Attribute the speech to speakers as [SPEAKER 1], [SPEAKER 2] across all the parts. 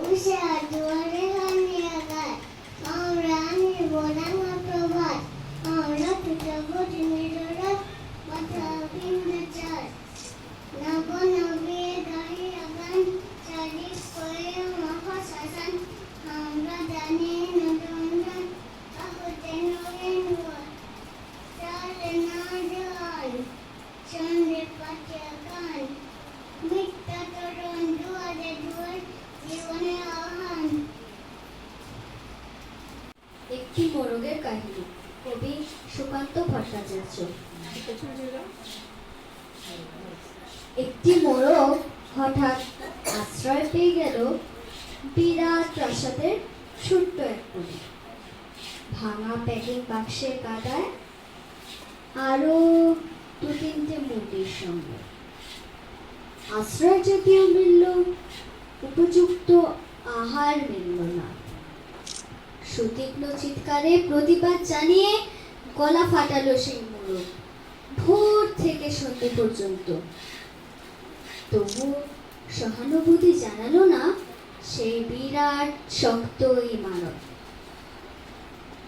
[SPEAKER 1] উষা দুয়ারে গানিয়া গায় আমরা নিব রাঙা প্রভাত আমরা পিটাবো দিনের রাত মাথা বিন্দু চার নব নবে গাহিয়া গান চারি করে মহা শাসন আমরা জানি নন্দন কাহতে নরেন চালে না জল চন্দ্রে পাঠিয়া গান মিথ্যা তরুণ দুয়ারে দুয়ার জীবনে আহ্বান।
[SPEAKER 2] একটি মোরগের কাহিনী, কবি সুকান্ত ভট্টাচার্য। একটি মোরগ হঠাৎ আশ্রয় পেয়ে গেল বিরাট প্রাসাদের ছোট্ট এক কোণে। ভাঙা প্যাকিং বাক্সের কাদায় আরো 2-3টে মুরগির সঙ্গে। আশ্রয় যদিও মিলল, উপযুক্ত আহার মিলল না। সুতীক্ষ্ণ চিৎকারে প্রতিবাদ জানিয়ে গলা ফাটালো সেই মোরগ ভোর থেকে সন্ধ্যে পর্যন্ত। তবু সহানুভূতি জানালো না সেই বিরাট শক্ত ইমারত।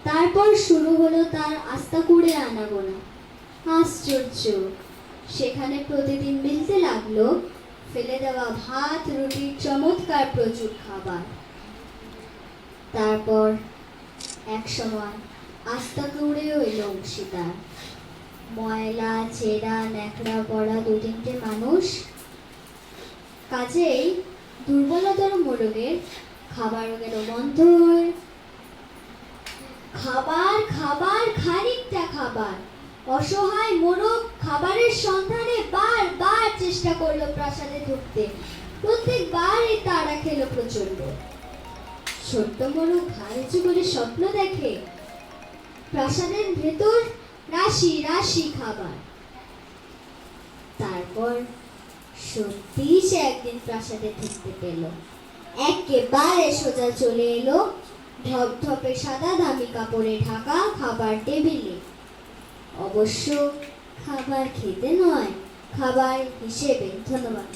[SPEAKER 2] তারপর শুরু হলো তার আস্তা কুড়ে আনাগোনা। আশ্চর্য, সেখানে প্রতিদিন মিলতে লাগলো ফেলে দেওয়া ভাত রুটির চমৎকার প্রচুর খাবার। তারপর এক সময় আস্তা কুড়েও এলো অংশীদার। ময়লা ছেঁড়া ন্যাকড়া পড়া 2-3টে মানুষ। কাজেই দুর্বলতর মোরগের খাবারও গেল বন্ধ হয়ে। খাবার খাবার খানিকটা খাবার। অসহায় মোরগ খাবারের সন্ধানে বারবার চেষ্টা করলো প্রাসাদে ঢুকতে। প্রত্যেকবারই তাড়া খেলো প্রচন্ড। ছোট্ট মোরগ ঘাড় উঁচু করে স্বপ্ন দেখে প্রাসাদের ভেতর রাশি রাশি খাবার। তারপর সত্যি সে একদিন প্রাসাদে ঢুকতে পেল। একেবারে সোজা চলে এলো ধপধপে সাদা দামি কাপড়ে ঢাকা খাবার টেবিলে। অবশ্য খাবার খেতে নয়, খাবার হিসেবে। ধন্যবাদ।